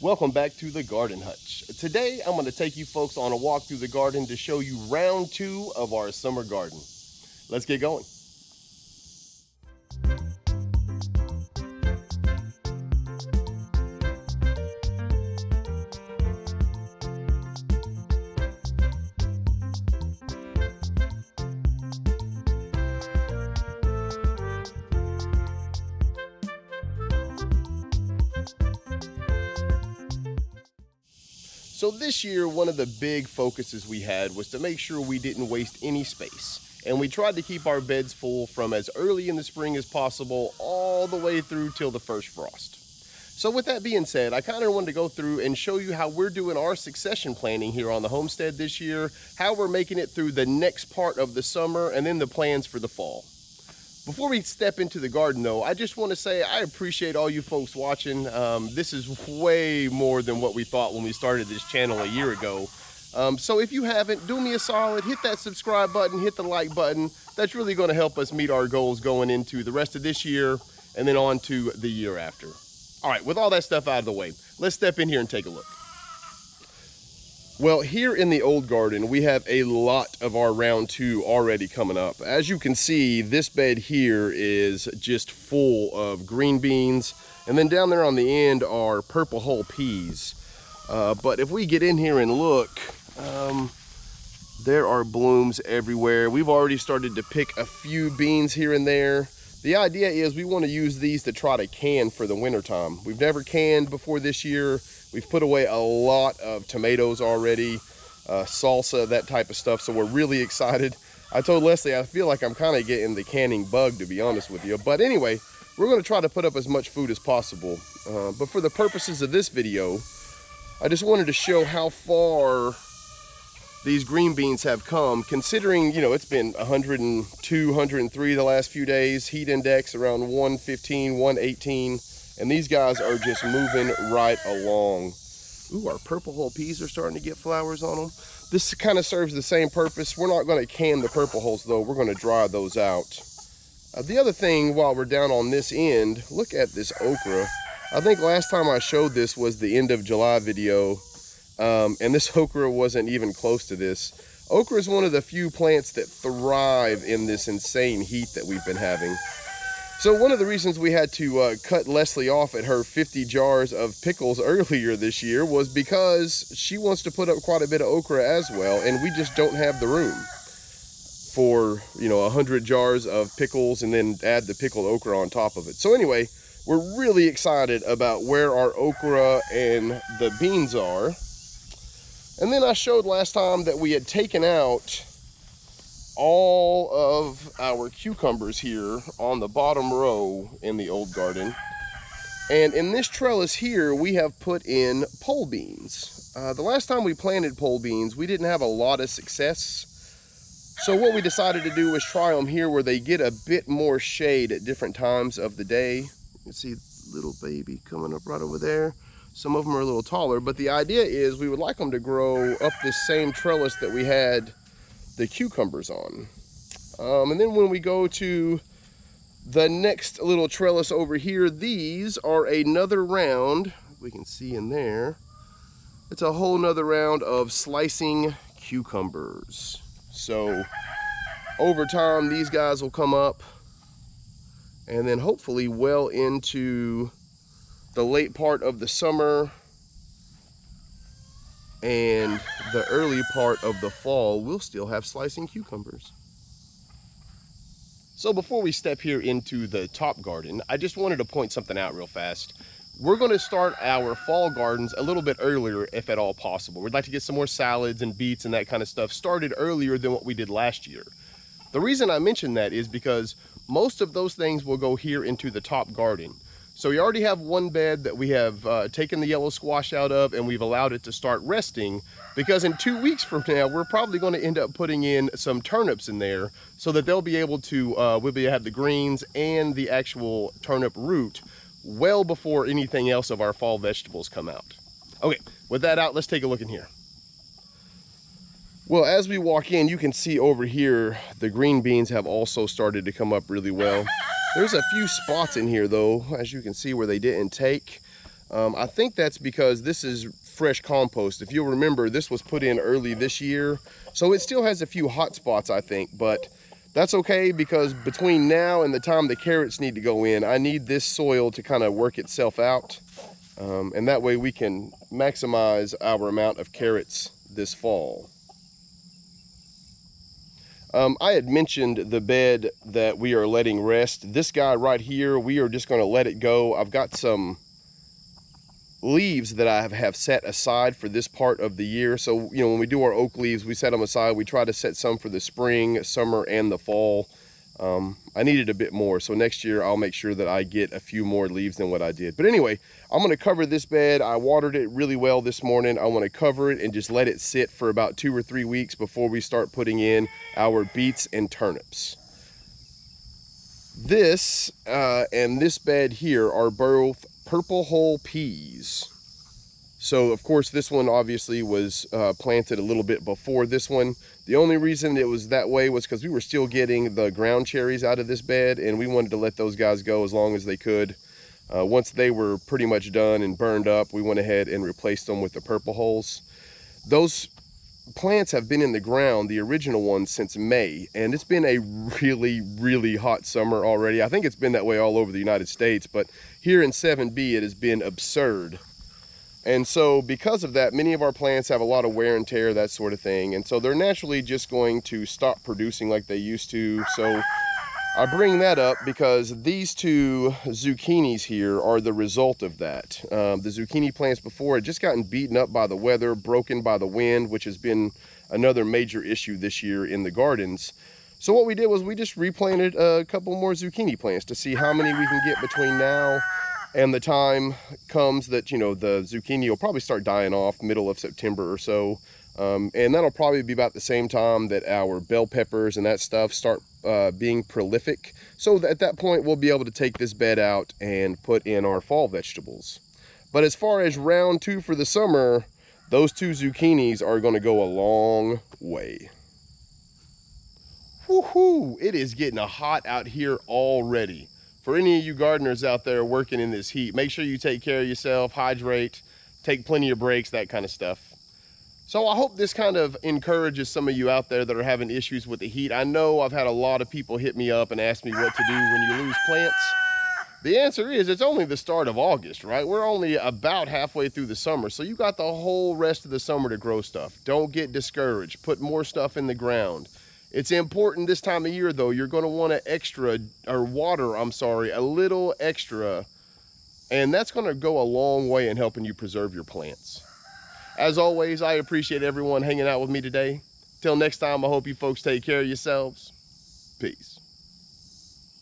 Welcome back to the Garden Hutch. Today I'm going to take you folks on a walk through the garden to show you round 2 of our summer garden. Let's get going. So this year, one of the big focuses we had was to make sure we didn't waste any space. And we tried to keep our beds full from as early in the spring as possible all the way through till the first frost. So with that being said, I kind of wanted to go through and show you how we're doing our succession planning here on the homestead this year, how we're making it through the next part of the summer, and then the plans for the fall. Before we step into the garden though, I just want to say I appreciate all you folks watching. This is way more than what we thought when we started this channel a year ago. So if you haven't, do me a solid, hit that subscribe button, hit the like button. That's really going to help us meet our goals going into the rest of this year and then on to the year after. All right, with all that stuff out of the way, let's step in here and take a look. Well, here in the old garden, we have a lot of our round 2 already coming up. As you can see, this bed here is just full of green beans. And then down there on the end are purple hull peas. But if we get in here and look, there are blooms everywhere. We've already started to pick a few beans here and there. The idea is we want to use these to try to can for the winter time. We've never canned before this year. We've put away a lot of tomatoes already, salsa, that type of stuff. So we're really excited. I told Leslie, I feel like I'm kind of getting the canning bug, to be honest with you. But anyway, we're going to try to put up as much food as possible. But for the purposes of this video, I just wanted to show how far these green beans have come, considering, you know, it's been 102, 103 the last few days, heat index around 115, 118, and these guys are just moving right along. Ooh, our purple hull peas are starting to get flowers on them. This kind of serves the same purpose. We're not going to can the purple hulls though, we're going to dry those out. The other thing, while we're down on this end, look at this okra. I think last time I showed this was the end of July video. And this okra wasn't even close to this. Okra is one of the few plants that thrive in this insane heat that we've been having. So one of the reasons we had to cut Leslie off at her 50 jars of pickles earlier this year was because she wants to put up quite a bit of okra as well, and we just don't have the room for, you know, 100 jars of pickles and then add the pickled okra on top of it. So anyway, we're really excited about where our okra and the beans are. And then I showed last time that we had taken out all of our cucumbers here on the bottom row in the old garden. And in this trellis here, we have put in pole beans. The last time we planted pole beans, we didn't have a lot of success. So what we decided to do was try them here where they get a bit more shade at different times of the day. You can see little baby coming up right over there. Some of them are a little taller, but the idea is we would like them to grow up this same trellis that we had the cucumbers on. And then when we go to the next little trellis over here, these are another round, we can see in there, it's a whole nother round of slicing cucumbers. So over time, these guys will come up, and then hopefully well into the late part of the summer and the early part of the fall, we'll still have slicing cucumbers. So before we step here into the top garden, I just wanted to point something out real fast. We're going to start our fall gardens a little bit earlier if at all possible. We'd like to get some more salads and beets and that kind of stuff started earlier than what we did last year. The reason I mention that is because most of those things will go here into the top garden. So we already have one bed that we have taken the yellow squash out of, and we've allowed it to start resting, because in 2 weeks from now, we're probably going to end up putting in some turnips in there so that they'll be able to, we'll be able to have the greens and the actual turnip root well before anything else of our fall vegetables come out. Okay, with that out, let's take a look in here. Well, as we walk in, you can see over here, the green beans have also started to come up really well. There's a few spots in here though, as you can see, where they didn't take. I think that's because this is fresh compost. If you'll remember, this was put in early this year, so it still has a few hot spots, I think, but that's okay, because between now and the time the carrots need to go in, I need this soil to kind of work itself out, and that way we can maximize our amount of carrots this fall. I had mentioned the bed that we are letting rest. This guy right here, we are just going to let it go. I've got some leaves that I have set aside for this part of the year. So, you know, when we do our oak leaves, we set them aside. We try to set some for the spring, summer, and the fall. I needed a bit more, so next year I'll make sure that I get a few more leaves than what I did. But anyway, I'm going to cover this bed. I watered it really well this morning. I want to cover it and just let it sit for about 2 or 3 weeks before we start putting in our beets and turnips. This and this bed here are both purple hull peas. So of course this one obviously was planted a little bit before this one. The only reason it was that way was because we were still getting the ground cherries out of this bed, and we wanted to let those guys go as long as they could. Once they were pretty much done and burned up, we went ahead and replaced them with the purple hulls. Those plants have been in the ground, the original ones, since May, and it's been a really hot summer already. I think it's been that way all over the United States, but here in 7B it has been absurd. And so because of that, many of our plants have a lot of wear and tear, that sort of thing, and so they're naturally just going to stop producing like they used to. So I bring that up because these 2 zucchinis here are the result of that. The zucchini plants before had just gotten beaten up by the weather, broken by the wind, which has been another major issue this year in the gardens. So what we did was we just replanted a couple more zucchini plants to see how many we can get between now and the time comes that, you know, the zucchini will probably start dying off middle of September or so. And that'll probably be about the same time that our bell peppers and that stuff start being prolific. So at that point, we'll be able to take this bed out and put in our fall vegetables. But as far as round 2 for the summer, those 2 zucchinis are going to go a long way. Woohoo! It is getting hot out here already. For any of you gardeners out there working in this heat, make sure you take care of yourself, hydrate, take plenty of breaks, that kind of stuff. So I hope this kind of encourages some of you out there that are having issues with the heat. I know I've had a lot of people hit me up and ask me what to do when you lose plants. The answer is it's only the start of August, right? We're only about halfway through the summer, so you got the whole rest of the summer to grow stuff. Don't get discouraged. Put more stuff in the ground. It's important this time of year, though. You're going to want to water a little extra, and that's going to go a long way in helping you preserve your plants. As always, I appreciate everyone hanging out with me today. Till next time, I hope you folks take care of yourselves. Peace.